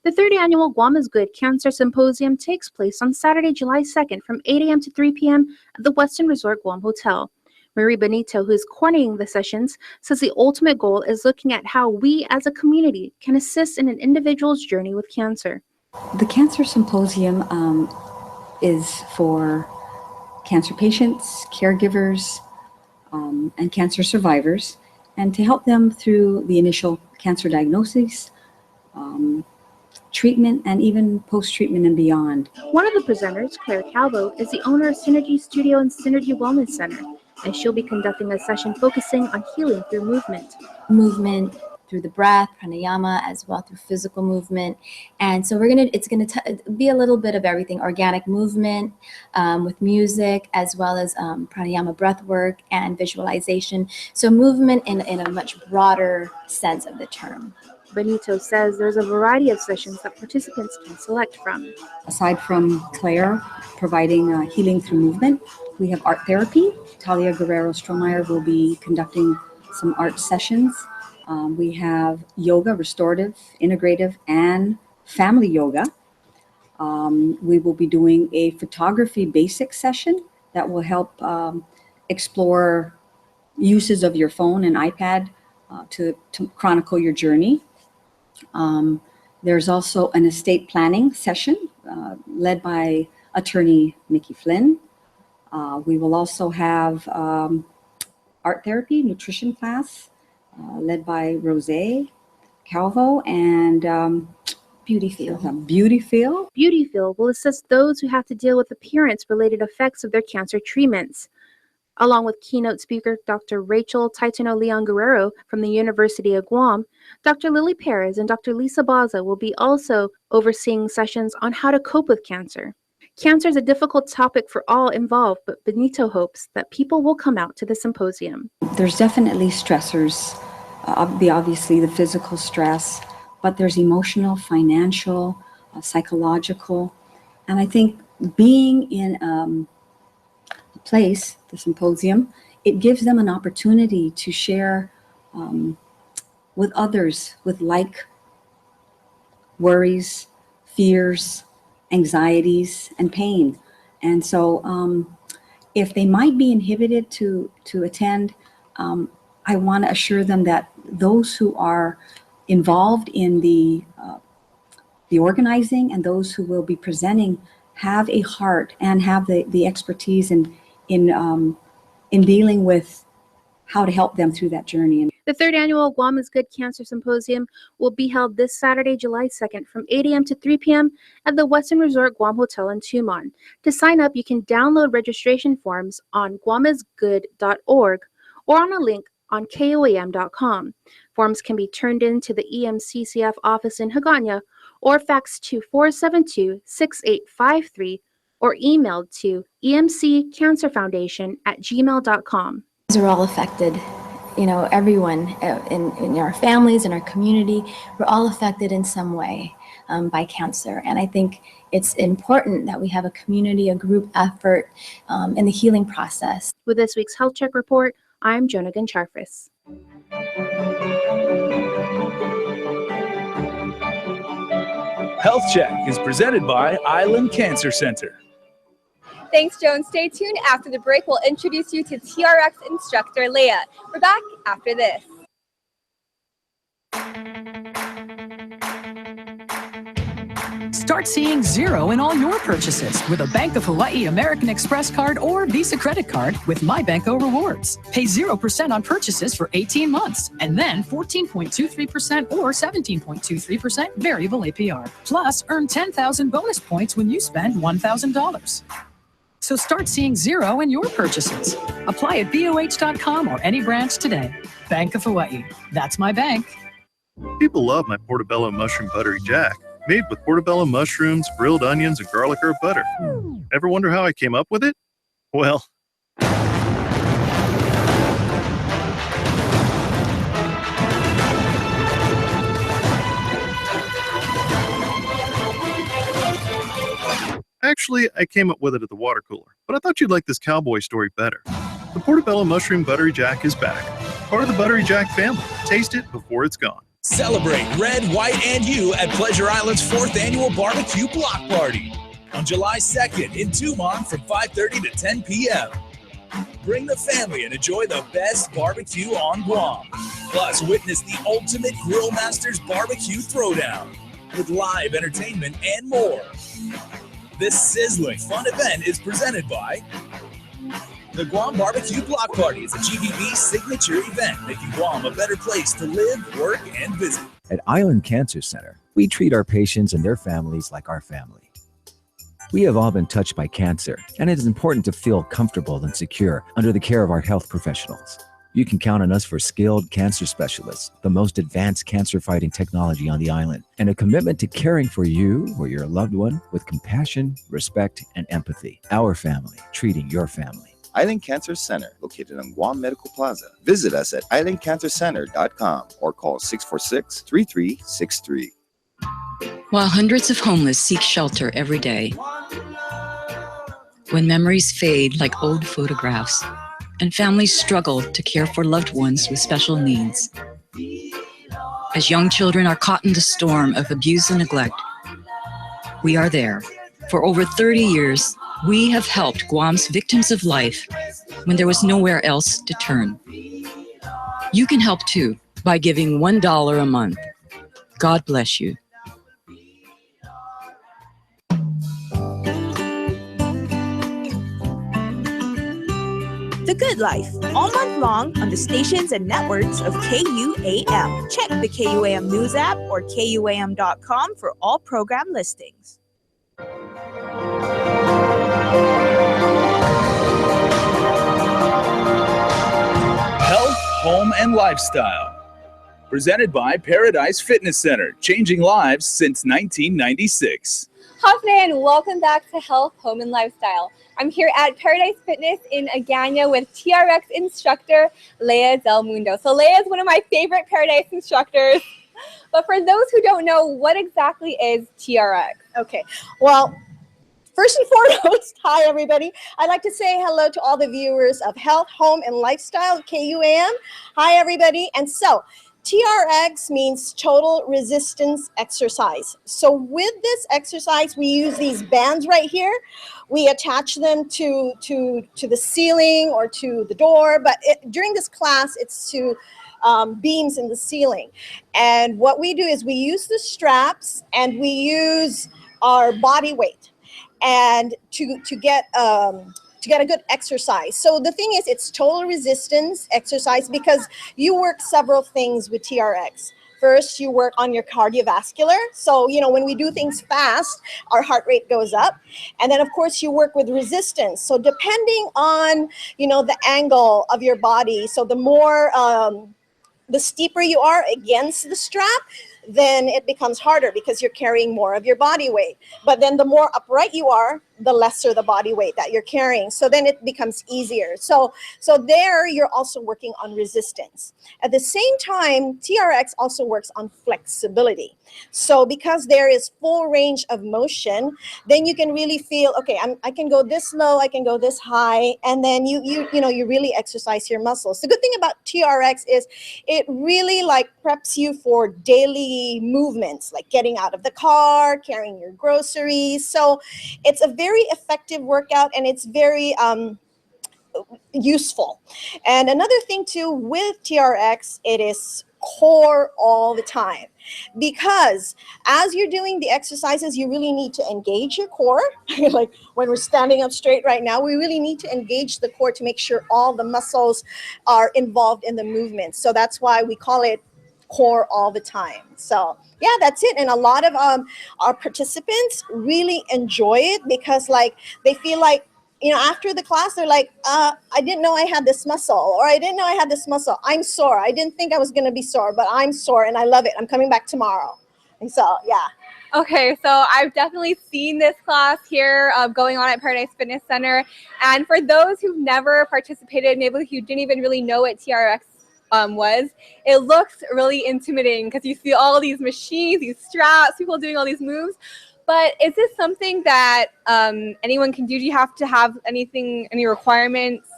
The 3rd annual Guam is Good Cancer Symposium takes place on Saturday, July 2nd from 8 a.m. to 3 p.m. at the Westin Resort Guam Hotel. Marie Benito, who is coordinating the sessions, says the ultimate goal is looking at how we as a community can assist in an individual's journey with cancer. The Cancer Symposium is for cancer patients, caregivers, and cancer survivors, and to help them through the initial cancer diagnosis, treatment, and even post-treatment and beyond. One of the presenters, Claire Calvo, is the owner of Synergy Studio and Synergy Wellness Center, and she'll be conducting a session focusing on healing through movement. Movement through the breath, pranayama, as well through physical movement. And so it's gonna be a little bit of everything, organic movement with music, as well as pranayama breath work and visualization. So movement in a much broader sense of the term. Benito says there's a variety of sessions that participants can select from. Aside from Claire providing healing through movement, we have art therapy. Talia Guerrero-Strohmeyer will be conducting some art sessions. We have yoga, restorative, integrative, and family yoga. We will be doing a photography basic session that will help explore uses of your phone and iPad to chronicle your journey. There's also an estate planning session led by attorney Mickey Flynn. We will also have art therapy, nutrition class led by Rosé, Calvo and Beautyfield. Beautyfield? Beautyfield will assist those who have to deal with appearance-related effects of their cancer treatments. Along with keynote speaker Dr. Rachel Titano Leon Guerrero from the University of Guam, Dr. Lily Perez and Dr. Lisa Baza will be also overseeing sessions on how to cope with cancer. Cancer is a difficult topic for all involved, but Benito hopes that people will come out to the symposium. There's definitely stressors, obviously the physical stress, but there's emotional, financial, psychological, and I think being in a place, the symposium, it gives them an opportunity to share with others with like worries, fears, anxieties, and pain. And so if they might be inhibited to attend, I want to assure them that those who are involved in the organizing and those who will be presenting have a heart and have the expertise in dealing with how to help them through that journey. The third annual Guam is Good Cancer Symposium will be held this Saturday, July 2nd from 8 a.m. to 3 p.m. at the Westin Resort Guam Hotel in Tumon. To sign up, you can download registration forms on guamisgood.org or on a link on KUAM.com. Forms can be turned in to the EMCCF office in Hagåtña or faxed to 472-6853 or emailed to emccancerfoundation@gmail.com. Are all affected. You know, everyone in our families, in our community, we're all affected in some way by cancer. And I think it's important that we have a community, a group effort in the healing process. With this week's Health Check Report, I'm Jonah Goncharfis. Health Check is presented by Island Cancer Center. Thanks, Joan. Stay tuned. After the break, we'll introduce you to TRX instructor Leah. We're back after this. Start seeing zero in all your purchases with a Bank of Hawaii American Express card or Visa credit card with MyBanko Rewards. Pay 0% on purchases for 18 months and then 14.23% or 17.23% variable APR. Plus, earn 10,000 bonus points when you spend $1,000. So start seeing zero in your purchases. Apply at BOH.com or any branch today. Bank of Hawaii. That's my bank. People love my portobello mushroom buttery jack, made with portobello mushrooms, grilled onions, and garlic herb butter. Ever wonder how I came up with it? Well, actually, I came up with it at the water cooler, but I thought you'd like this cowboy story better. The portobello mushroom buttery jack is back. Part of the Buttery Jack family. Taste it before it's gone. Celebrate Red, White, and You at Pleasure Island's 4th Annual Barbecue Block Party on July 2nd in Tumon from 5:30 to 10 p.m. Bring the family and enjoy the best barbecue on Guam. Plus, witness the ultimate Grill Masters Barbecue Throwdown with live entertainment and more. This sizzling fun event is presented by the Guam Barbecue Block Party. Is a GBB signature event, making Guam a better place to live, work, and visit. At Island Cancer Center, we treat our patients and their families like our family. We have all been touched by cancer, and it is important to feel comfortable and secure under the care of our health professionals. You can count on us for skilled cancer specialists, the most advanced cancer-fighting technology on the island, and a commitment to caring for you or your loved one with compassion, respect, and empathy. Our family, treating your family. Island Cancer Center, located on Guam Medical Plaza. Visit us at islandcancercenter.com or call 646-3363. While hundreds of homeless seek shelter every day, when memories fade like old photographs, and families struggle to care for loved ones with special needs, as young children are caught in the storm of abuse and neglect, we are there. For over 30 years, we have helped Guam's victims of life when there was nowhere else to turn. You can help too by giving $1 a month. God bless you. The Good Life, all month long on the stations and networks of KUAM. Check the KUAM News app or KUAM.com for all program listings. Health, Home, and Lifestyle. Presented by Paradise Fitness Center, changing lives since 1996. Hi, and welcome back to Health, Home, and Lifestyle. I'm here at Paradise Fitness in Agana with TRX instructor Leah Del Mundo. So Leah is one of my favorite Paradise instructors. But for those who don't know, what exactly is TRX? Okay, well, first and foremost, hi everybody. I'd like to say hello to all the viewers of Health, Home, and Lifestyle of KUAM. Hi everybody. And so, TRX means total resistance exercise. So with this exercise, we use these bands right here. We attach them to the ceiling or to the door, but during this class, it's to beams in the ceiling. And what we do is we use the straps and we use our body weight and to get a good exercise. So the thing is, it's total resistance exercise because you work several things with TRX. First, you work on your cardiovascular. So, when we do things fast, our heart rate goes up. And then, of course, you work with resistance. So depending on, the angle of your body, so the more, the steeper you are against the strap, then it becomes harder because you're carrying more of your body weight. But then the more upright you are, the lesser the body weight that you're carrying. So then it becomes easier. So there you're also working on resistance. At the same time, TRX also works on flexibility. So because there is full range of motion, then you can really feel, okay, I can go this low, I can go this high, and then you really exercise your muscles. The good thing about TRX is it really preps you for daily movements, like getting out of the car, carrying your groceries. So it's a very effective workout and it's very useful. And another thing too with TRX, it is core all the time, because as you're doing the exercises, you really need to engage your core. Like when we're standing up straight right now, we really need to engage the core to make sure all the muscles are involved in the movement. So that's why we call it core all the time. So yeah, that's it. And a lot of our participants really enjoy it because they feel like, after the class, they're like, I didn't know I had this muscle, or I didn't know I had this muscle. I'm sore. I didn't think I was going to be sore, but I'm sore and I love it. I'm coming back tomorrow. And so, yeah. Okay, so I've definitely seen this class here going on at Paradise Fitness Center. And for those who've never participated, maybe who didn't even really know what TRX was, it looks really intimidating because you see all these machines, these straps, people doing all these moves. But is this something that anyone can do? Do you have to have any requirements?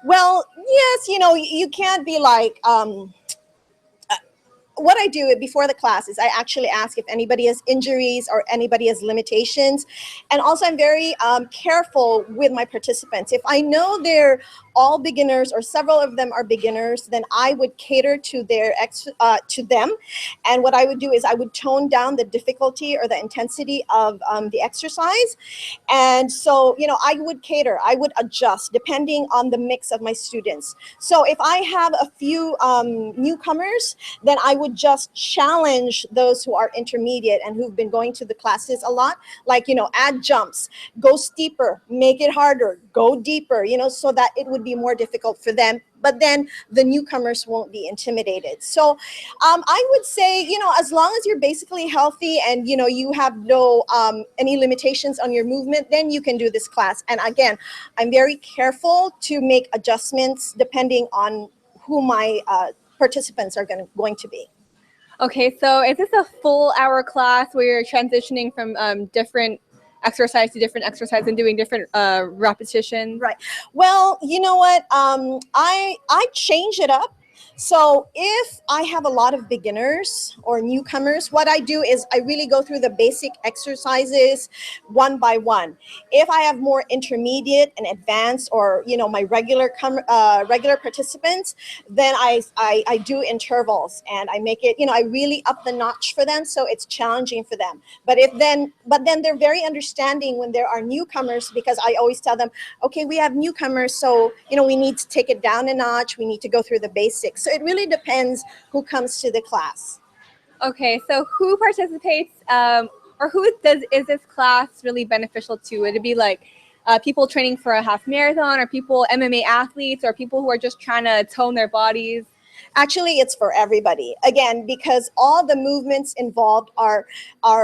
Well, yes, you can't be like, what I do before the class is I actually ask if anybody has injuries or anybody has limitations. And also I'm very careful with my participants. If I know they're all beginners or several of them are beginners, then I would cater to to them. And what I would do is I would tone down the difficulty or the intensity of the exercise. And so, I would cater, I would adjust depending on the mix of my students. So if I have a few newcomers, then I would just challenge those who are intermediate and who've been going to the classes a lot, add jumps, go steeper, make it harder, go deeper, so that it would be more difficult for them. But then the newcomers won't be intimidated. So I would say, as long as you're basically healthy and, you have no any limitations on your movement, then you can do this class. And again, I'm very careful to make adjustments depending on who my participants are going to be. Okay, so is this a full hour class where you're transitioning from different exercise to different exercise and doing different repetitions? Right. Well, you know what? I change it up. So if I have a lot of beginners or newcomers, what I do is I really go through the basic exercises one by one. If I have more intermediate and advanced, or my regular participants, then I do intervals, and I make it, I really up the notch for them, so it's challenging for them. But then they're very understanding when there are newcomers, because I always tell them, okay, we have newcomers, so we need to take it down a notch. We need to go through the basics. So it really depends who comes to the class. Okay, so who participates, or is this class really beneficial to? Would it be like people training for a half marathon, or people, MMA athletes, or people who are just trying to tone their bodies? Actually, it's for everybody. Again, because all the movements involved are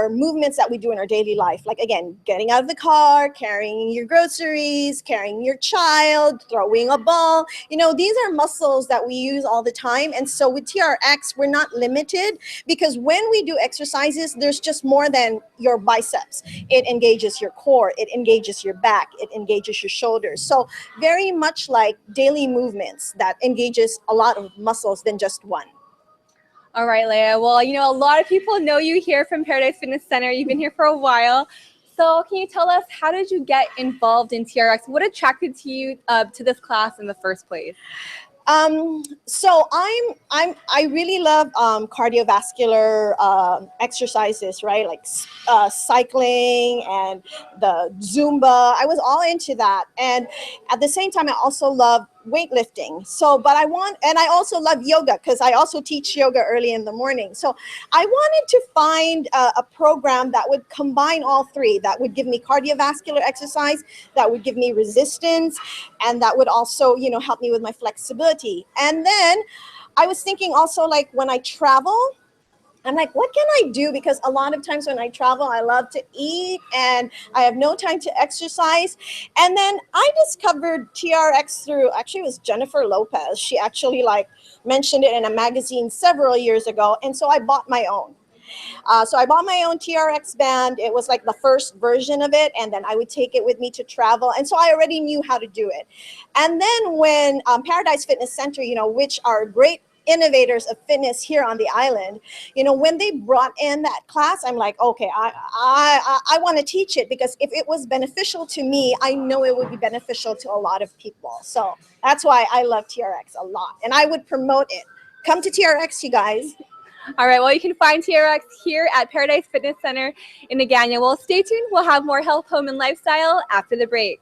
movements that we do in our daily life. Like, again, getting out of the car, carrying your groceries, carrying your child, throwing a ball. These are muscles that we use all the time. And so with TRX, we're not limited, because when we do exercises, there's just more than your biceps. It engages your core, it engages your back, it engages your shoulders. So very much like daily movements that engages a lot of muscles than just one. All right, Leah. Well, a lot of people know you here from Paradise Fitness Center. You've been here for a while. So can you tell us, how did you get involved in TRX? What attracted you to this class in the first place? So I really love cardiovascular exercises, right? Like cycling and the Zumba. I was all into that. And at the same time, I also love weightlifting. And I also love yoga, because I also teach yoga early in the morning. So I wanted to find a program that would combine all three, that would give me cardiovascular exercise, that would give me resistance, and that would also, help me with my flexibility. And then I was thinking also, like, when I travel, I'm like, what can I do? Because a lot of times when I travel, I love to eat and I have no time to exercise. And then I discovered TRX through, actually, it was Jennifer Lopez. She actually mentioned it in a magazine several years ago. And so I bought my own. So I bought my own TRX band. It was like the first version of it. And then I would take it with me to travel. And so I already knew how to do it. And then when Paradise Fitness Center, which are great innovators of fitness here on the island, when they brought in that class, I'm like, okay, I want to teach it, because if it was beneficial to me, I know it would be beneficial to a lot of people. So that's why I love TRX a lot, and I would promote it. Come to TRX, you guys. All right, well, you can find TRX here at Paradise Fitness Center in Naganya. Well, stay tuned. We'll have more health, home, and lifestyle after the break.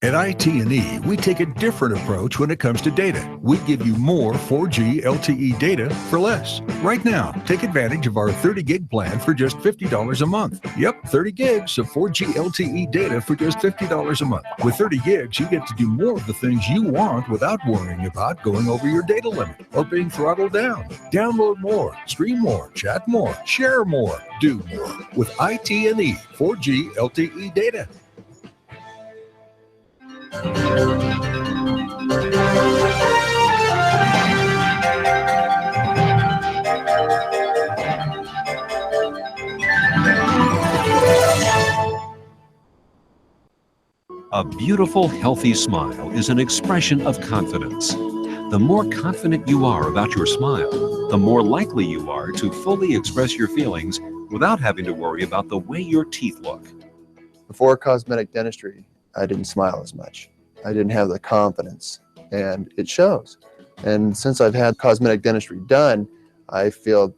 At IT&E, we take a different approach when it comes to data. We give you more 4G LTE data for less. Right now, take advantage of our 30 gig plan for just $50 a month. Yep, 30 gigs of 4G LTE data for just $50 a month. With 30 gigs, you get to do more of the things you want without worrying about going over your data limit or being throttled down. Download more, stream more, chat more, share more, do more with IT&E 4G LTE data. A beautiful, healthy smile is an expression of confidence. The more confident you are about your smile, the more likely you are to fully express your feelings without having to worry about the way your teeth look. Before cosmetic dentistry, I didn't smile as much. I didn't have the confidence, and it shows. And since I've had cosmetic dentistry done, I feel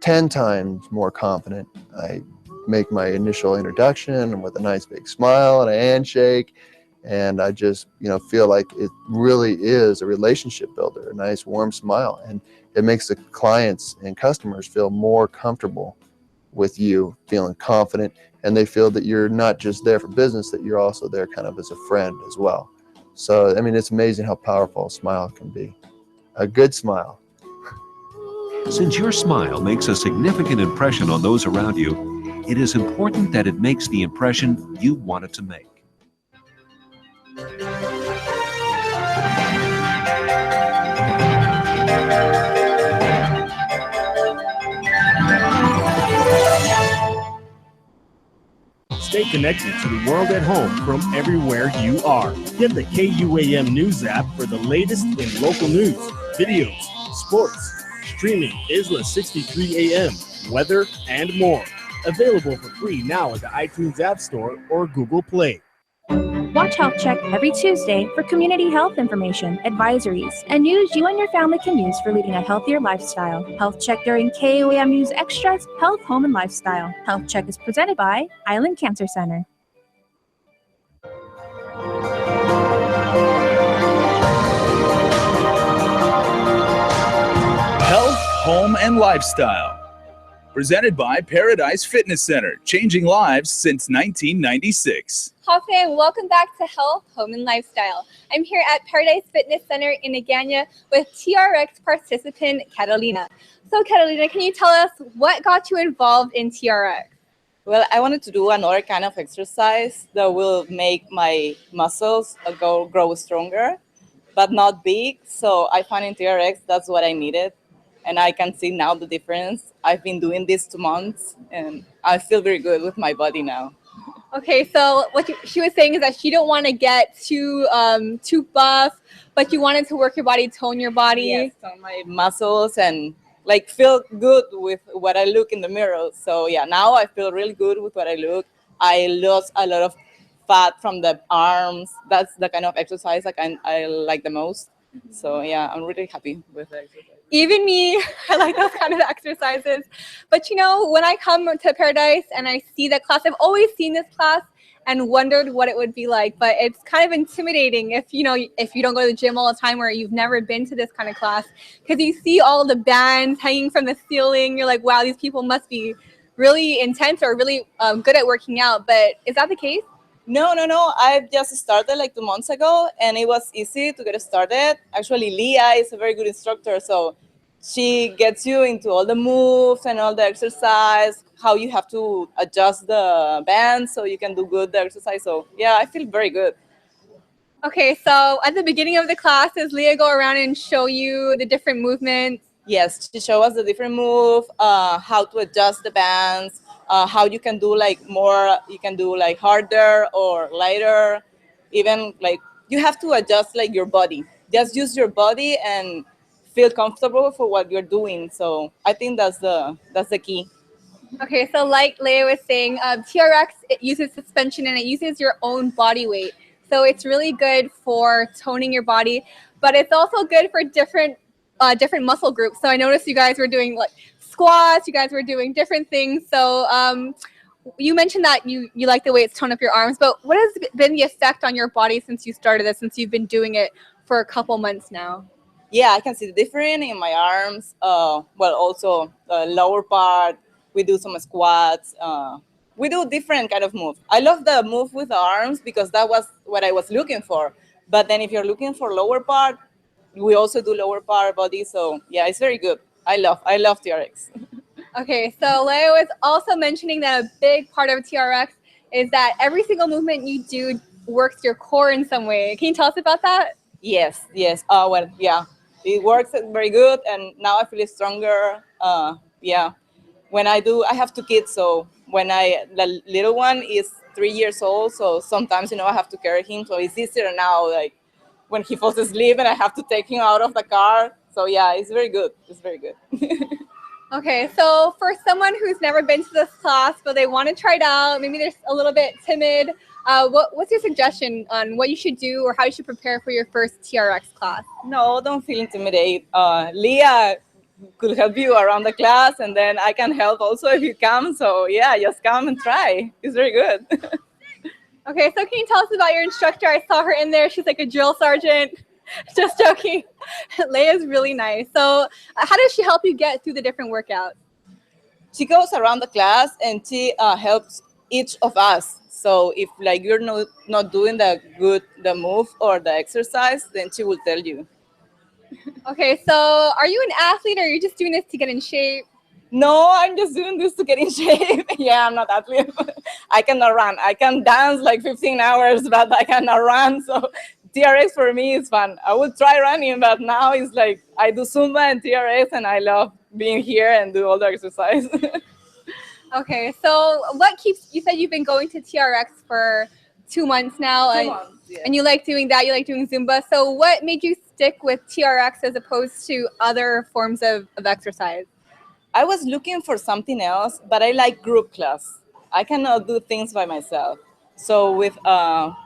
10 times more confident. I make my initial introduction with a nice big smile and a handshake, and I just feel like it really is a relationship builder, a nice warm smile, and it makes the clients and customers feel more comfortable with you, feeling confident, and they feel that you're not just there for business, that you're also there kind of as a friend as well. So I mean, it's amazing how powerful a smile can be. A good smile. Since your smile makes a significant impression on those around you, it is important that it makes the impression you want it to make. Stay connected to the world at home from everywhere you are. Get the KUAM News app for the latest in local news, videos, sports, streaming, Isla 63 AM, weather, and more. Available for free now at the iTunes App Store or Google Play. Watch Health Check every Tuesday for community health information, advisories, and news you and your family can use for leading a healthier lifestyle. Health Check during KUAM News Extras, Health, Home, and Lifestyle. Health Check is presented by Island Cancer Center. Health, Home, and Lifestyle. Presented by Paradise Fitness Center, changing lives since 1996. Hi fam, welcome back to Health, Home, and Lifestyle. I'm here at Paradise Fitness Center in Agana with TRX participant Catalina. So Catalina, can you tell us what got you involved in TRX? Well, I wanted to do another kind of exercise that will make my muscles grow stronger, but not big. So I found in TRX that's what I needed. And I can see now the difference. I've been doing this 2 months and I feel very good with my body now. Okay, so what she was saying is that she don't want to get too buff, but you wanted to work your body, tone your body. Yes, tone my muscles and like feel good with what I look in the mirror. So yeah, now I feel really good with what I look. I lost a lot of fat from the arms. That's the kind of exercise I like the most. So yeah, I'm really happy with the exercise. Even me, I like those kind of exercises. But you know, when I come to Paradise and I see that class, I've always seen this class and wondered what it would be like. But it's kind of intimidating if you don't go to the gym all the time or you've never been to this kind of class, because you see all the bands hanging from the ceiling. You're like, wow, these people must be really intense or really good at working out. But is that the case? No. I just started like 2 months ago and it was easy to get started. Actually, Leah is a very good instructor. So she gets you into all the moves and all the exercise, how you have to adjust the band so you can do good the exercise. So yeah, I feel very good. Okay, so at the beginning of the class, does Leah go around and show you the different movements? Yes, she shows us the different move, how to adjust the bands, how you can do like more, you can do like harder or lighter. Even like you have to adjust like your body. Just use your body and feel comfortable for what you're doing. So I think that's the key. Okay, so like Leah was saying, TRX, it uses suspension and it uses your own body weight. So it's really good for toning your body, but it's also good for different muscle groups. So I noticed you guys were doing like squats, you guys were doing different things. So you mentioned that you like the way it's toned up your arms, but what has been the effect on your body since you started this, since you've been doing it for a couple months now? Yeah, I can see the difference in my arms. Well, also the lower part. We do some squats. We do different kind of moves. I love the move with the arms because that was what I was looking for. But then if you're looking for lower part, we also do lower part body. So yeah, it's very good. I love TRX. Okay, so Leah was also mentioning that a big part of TRX is that every single movement you do works your core in some way. Can you tell us about that? Yes. Well, yeah, it works very good, and now I feel stronger. Yeah, when I have 2 kids, so the little one is 3 years old, so sometimes I have to carry him, so it's easier now. Like when he falls asleep, and I have to take him out of the car. So yeah, it's very good. It's very good. Okay, so for someone who's never been to this class, but they want to try it out, maybe they're a little bit timid, what's your suggestion on what you should do or how you should prepare for your first TRX class? No, don't feel intimidated. Leah could help you around the class, and then I can help also if you come. So yeah, just come and try. It's very good. Okay, so can you tell us about your instructor? I saw her in there. She's like a drill sergeant. Just joking. Leia's really nice. So how does she help you get through the different workouts? She goes around the class and she helps each of us. So if like you're not doing the move or the exercise, then she will tell you. Okay, so are you an athlete or are you just doing this to get in shape? No, I'm just doing this to get in shape. Yeah, I'm not athlete. I cannot run. I can dance like 15 hours, but I cannot run. So TRX for me is fun. I would try running, but now it's like I do Zumba and TRX, and I love being here and do all the exercise. Okay, so you said you've been going to TRX for 2 months now. 2 months, yeah. And you like doing that, you like doing Zumba. So what made you stick with TRX as opposed to other forms of exercise? I was looking for something else, but I like group class. I cannot do things by myself. So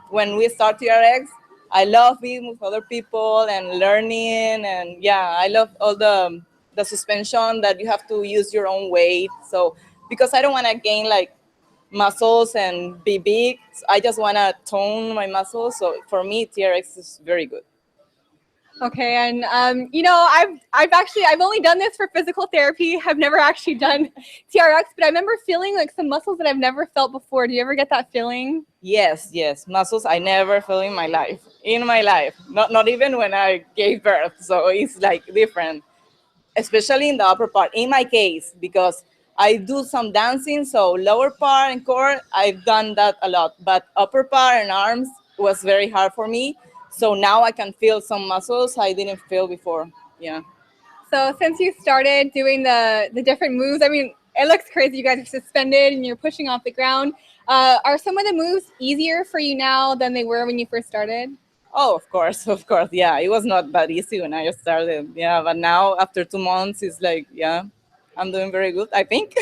when we start TRX, I love being with other people and learning, and yeah, I love all the suspension that you have to use your own weight. So because I don't want to gain like muscles and be big, I just want to tone my muscles. So for me, TRX is very good. Okay, and I've only done this for physical therapy. I've never actually done TRX, but I remember feeling like some muscles that I've never felt before. Do you ever get that feeling? Yes, muscles I never felt in my life. Not even when I gave birth. So it's like different, especially in the upper part. In my case, because I do some dancing, so lower part and core, I've done that a lot. But upper part and arms was very hard for me. So now I can feel some muscles I didn't feel before. Yeah. So since you started doing the different moves, I mean, it looks crazy. You guys are suspended and you're pushing off the ground. Are some of the moves easier for you now than they were when you first started? Oh, of course. Yeah, it was not that easy when I started. Yeah, but now after 2 months, it's like, yeah, I'm doing very good, I think.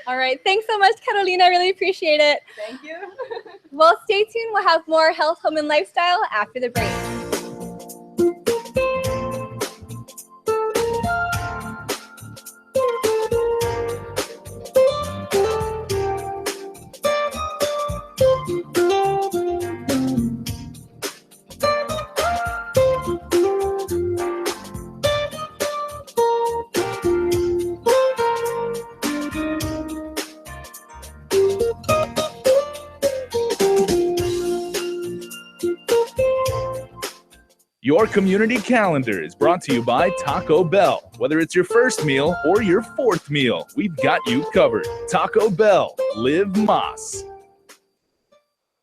All right. Thanks so much, Carolina. I really appreciate it. Thank you. Well, stay tuned. We'll have more health, home, and lifestyle after the break. Your community calendar is brought to you by Taco Bell. Whether it's your first meal or your fourth meal, we've got you covered. Taco Bell, live Más.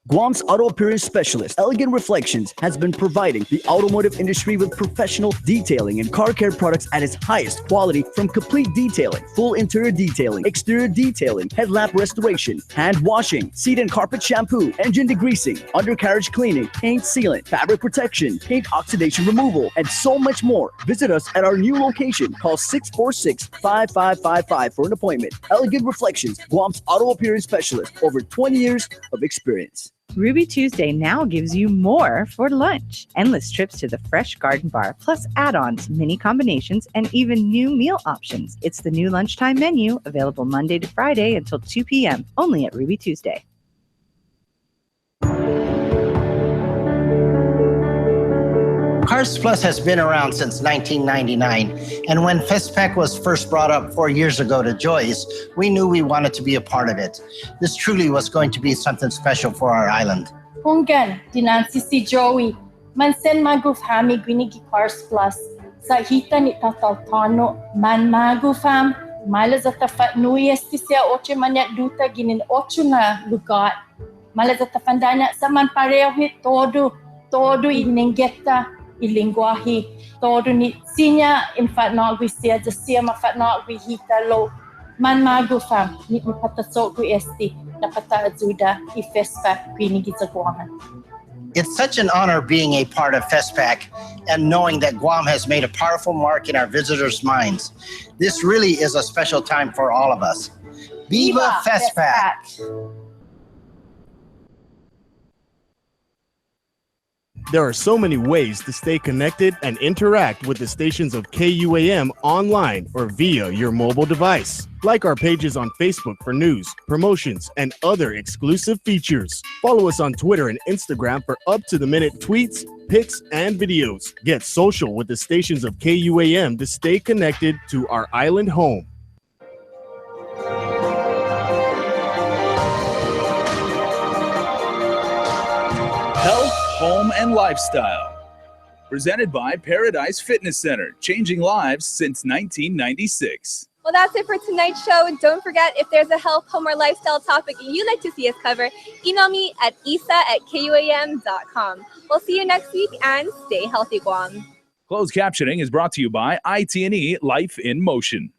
Guam's auto appearance specialist, Elegant Reflections, has been providing the automotive industry with professional detailing and car care products at its highest quality, from complete detailing, full interior detailing, exterior detailing, headlamp restoration, hand washing, seat and carpet shampoo, engine degreasing, undercarriage cleaning, paint sealant, fabric protection, paint oxidation removal, and so much more. Visit us at our new location. Call 646-5555 for an appointment. Elegant Reflections, Guam's auto appearance specialist, over 20 years of experience. Ruby Tuesday now gives you more for lunch. Endless trips to the fresh garden bar, plus add-ons, mini combinations, and even new meal options. It's the new lunchtime menu, available Monday to Friday until 2 p.m., only at Ruby Tuesday. Cars Plus has been around since 1999, and when FestPack was first brought up 4 years ago to Joyce, we knew we wanted to be a part of it. This truly was going to be something special for our island. Hunggan, dinansi si Joey, mansen magufami gwinigi Cars Plus, sa hita ni tataltano, man magufam, malazatafat nuyesti siya oche manyak duta ginin ocho na lugar, malazatafandana sa man pareho todo inengeta, ilingwahi todo ni sinya infatnagwi siya jasia mafatnagwi hitalo man magufam ni patasok gu esti napata azuda ifespa kwinigi Guam. It's such an honor being a part of FestPack and knowing that Guam has made a powerful mark in our visitors' minds. This really is a special time for all of us. Viva FestPack! There are so many ways to stay connected and interact with the stations of KUAM online or via your mobile device. Like our pages on Facebook for news, promotions, and other exclusive features. Follow us on Twitter and Instagram for up-to-the-minute tweets, pics, and videos. Get social with the stations of KUAM to stay connected to our island home. Health, home, and lifestyle. Presented by Paradise Fitness Center, changing lives since 1996. Well, that's it for tonight's show. Don't forget, if there's a health, home, or lifestyle topic you'd like to see us cover, email me at isa@kuam.com. We'll see you next week, and stay healthy, Guam. Closed captioning is brought to you by IT&E Life in Motion.